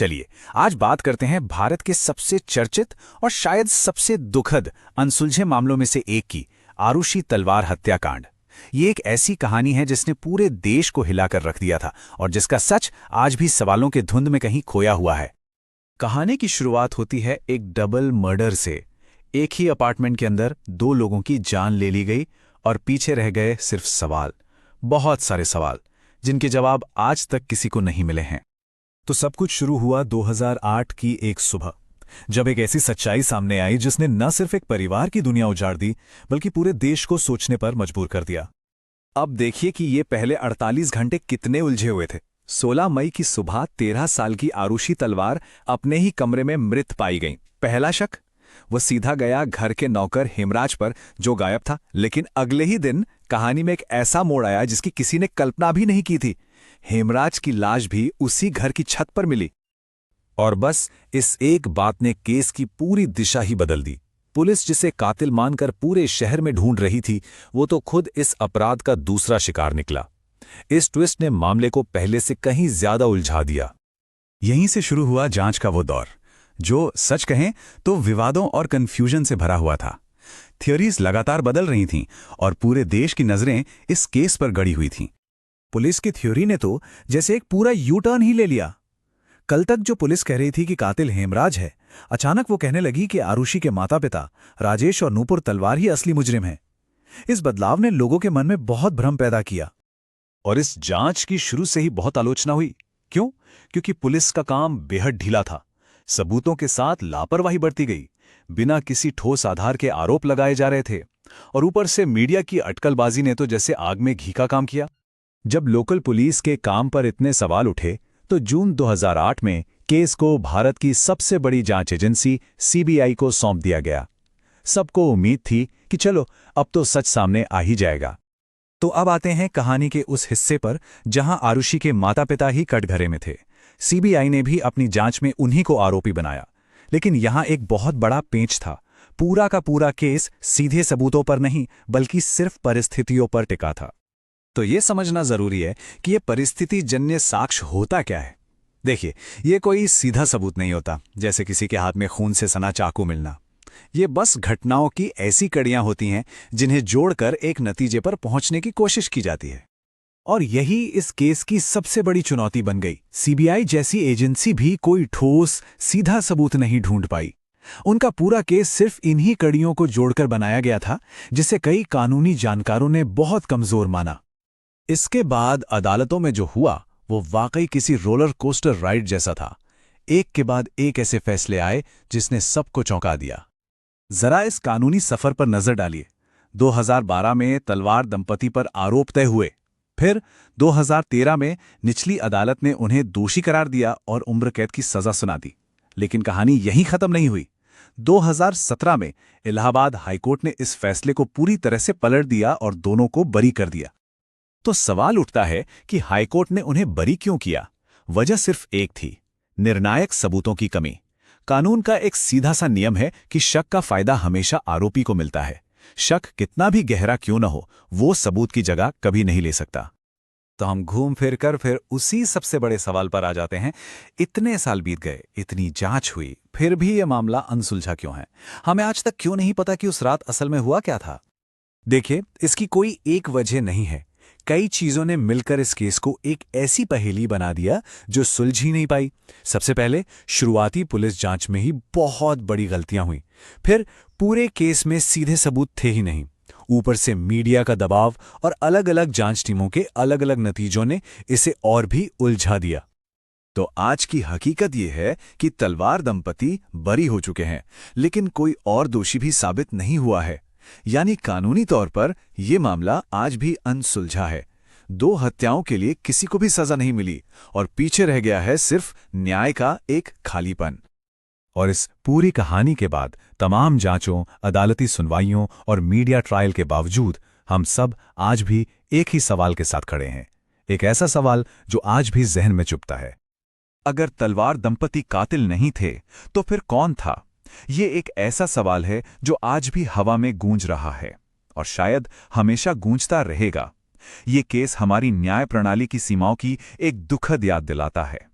चलिए आज बात करते हैं भारत के सबसे चर्चित और शायद सबसे दुखद अनसुलझे मामलों में से एक की, आरुषि तलवार हत्याकांड। ये एक ऐसी कहानी है जिसने पूरे देश को हिलाकर रख दिया था और जिसका सच आज भी सवालों के धुंध में कहीं खोया हुआ है। कहानी की शुरुआत होती है एक डबल मर्डर से। एक ही अपार्टमेंट के अंदर दो लोगों की जान ले ली गई और पीछे रह गए सिर्फ सवाल, बहुत सारे सवाल जिनके जवाब आज तक किसी को नहीं मिले हैं। तो सब कुछ शुरू हुआ 2008 की एक सुबह, जब एक ऐसी सच्चाई सामने आई जिसने न सिर्फ एक परिवार की दुनिया उजाड़ दी बल्कि पूरे देश को सोचने पर मजबूर कर दिया। अब देखिए कि ये पहले 48 घंटे कितने उलझे हुए थे। 16 मई की सुबह 13 साल की आरुषि तलवार अपने ही कमरे में मृत पाई गई। पहला शक वो सीधा गया घर के नौकर हेमराज पर, जो गायब था। लेकिन अगले ही दिन कहानी में एक ऐसा मोड़ आया जिसकी किसी ने कल्पना भी नहीं की थी। हेमराज की लाश भी उसी घर की छत पर मिली। और बस इस एक बात ने केस की पूरी दिशा ही बदल दी। पुलिस जिसे कातिल मानकर पूरे शहर में ढूंढ रही थी, वो तो खुद इस अपराध का दूसरा शिकार निकला। इस ट्विस्ट ने मामले को पहले से कहीं ज्यादा उलझा दिया। यहीं से शुरू हुआ जांच का वो दौर, जो सच कहें तो विवादों और कंफ्यूजन से भरा हुआ था। थियोरीज लगातार बदल रही थीं और पूरे देश की नजरें इस केस पर गड़ी हुई थीं। पुलिस की थ्योरी ने तो जैसे एक पूरा यू टर्न ही ले लिया। कल तक जो पुलिस कह रही थी कि कातिल हेमराज है, अचानक वो कहने लगी कि आरुषि के माता पिता राजेश और नूपुर तलवार ही असली मुजरिम हैं। इस बदलाव ने लोगों के मन में बहुत भ्रम पैदा किया और इस जांच की शुरू से ही बहुत आलोचना हुई। क्यों? क्योंकि पुलिस का काम बेहद ढीला था। सबूतों के साथ लापरवाही बरती गई, बिना किसी ठोस आधार के आरोप लगाए जा रहे थे और ऊपर से मीडिया की अटकलबाजी ने तो जैसे आग में घी का काम किया। जब लोकल पुलिस के काम पर इतने सवाल उठे तो जून 2008 में केस को भारत की सबसे बड़ी जांच एजेंसी सीबीआई को सौंप दिया गया। सबको उम्मीद थी कि चलो अब तो सच सामने आ ही जाएगा। तो अब आते हैं कहानी के उस हिस्से पर जहां आरुषि के माता पिता ही कटघरे में थे। सीबीआई ने भी अपनी जांच में उन्हीं को आरोपी बनाया, लेकिन यहां एक बहुत बड़ा पेंच था। पूरा का पूरा केस सीधे सबूतों पर नहीं बल्कि सिर्फ परिस्थितियों पर टिका था। तो ये समझना जरूरी है कि ये परिस्थिति जन्य साक्ष्य होता क्या है। देखिए, ये कोई सीधा सबूत नहीं होता, जैसे किसी के हाथ में खून से सना चाकू मिलना। ये बस घटनाओं की ऐसी कड़ियां होती हैं जिन्हें जोड़कर एक नतीजे पर पहुंचने की कोशिश की जाती है। और यही इस केस की सबसे बड़ी चुनौती बन गई। सीबीआई जैसी एजेंसी भी कोई ठोस सीधा सबूत नहीं ढूंढ पाई। उनका पूरा केस सिर्फ इन्हीं कड़ियों को जोड़कर बनाया गया था, जिसे कई कानूनी जानकारों ने बहुत कमजोर माना। इसके बाद अदालतों में जो हुआ वो वाकई किसी रोलर कोस्टर राइड जैसा था। एक के बाद एक ऐसे फैसले आए जिसने सबको चौंका दिया। जरा इस कानूनी सफर पर नजर डालिए। 2012 में तलवार दंपति पर आरोप तय हुए। फिर 2013 में निचली अदालत ने उन्हें दोषी करार दिया और उम्र कैद की सजा सुना दी। लेकिन कहानी यहीं खत्म नहीं हुई। 2017 में इलाहाबाद हाईकोर्ट ने इस फैसले को पूरी तरह से पलट दिया और दोनों को बरी कर दिया। तो सवाल उठता है कि हाईकोर्ट ने उन्हें बरी क्यों किया? वजह सिर्फ एक थी, निर्णायक सबूतों की कमी। कानून का एक सीधा सा नियम है कि शक का फायदा हमेशा आरोपी को मिलता है। शक कितना भी गहरा क्यों न हो, वो सबूत की जगह कभी नहीं ले सकता। तो हम घूम फिर कर फिर उसी सबसे बड़े सवाल पर आ जाते हैं। इतने साल बीत गए, इतनी जांच हुई, फिर भी यह मामला अनसुलझा क्यों है? हमें आज तक क्यों नहीं पता कि उस रात असल में हुआ क्या था? देखिए, इसकी कोई एक वजह नहीं है। कई चीजों ने मिलकर इस केस को एक ऐसी पहेली बना दिया जो सुलझ ही नहीं पाई। सबसे पहले शुरुआती पुलिस जांच में ही बहुत बड़ी गलतियां हुई। फिर पूरे केस में सीधे सबूत थे ही नहीं। ऊपर से मीडिया का दबाव और अलग अलग जांच टीमों के अलग अलग नतीजों ने इसे और भी उलझा दिया। तो आज की हकीकत यह है कि तलवार दंपति बरी हो चुके हैं, लेकिन कोई और दोषी भी साबित नहीं हुआ है। यानी कानूनी तौर पर यह मामला आज भी अनसुलझा है। 2 हत्याओं के लिए किसी को भी सजा नहीं मिली और पीछे रह गया है सिर्फ न्याय का एक खालीपन। और इस पूरी कहानी के बाद तमाम जांचों, अदालती सुनवाइयों और मीडिया ट्रायल के बावजूद हम सब आज भी एक ही सवाल के साथ खड़े हैं। एक ऐसा सवाल जो आज भी जहन में चुभता है। अगर तलवार दंपति कातिल नहीं थे तो फिर कौन था? ये एक ऐसा सवाल है जो आज भी हवा में गूंज रहा है और शायद हमेशा गूंजता रहेगा। ये केस हमारी न्याय प्रणाली की सीमाओं की एक दुखद याद दिलाता है।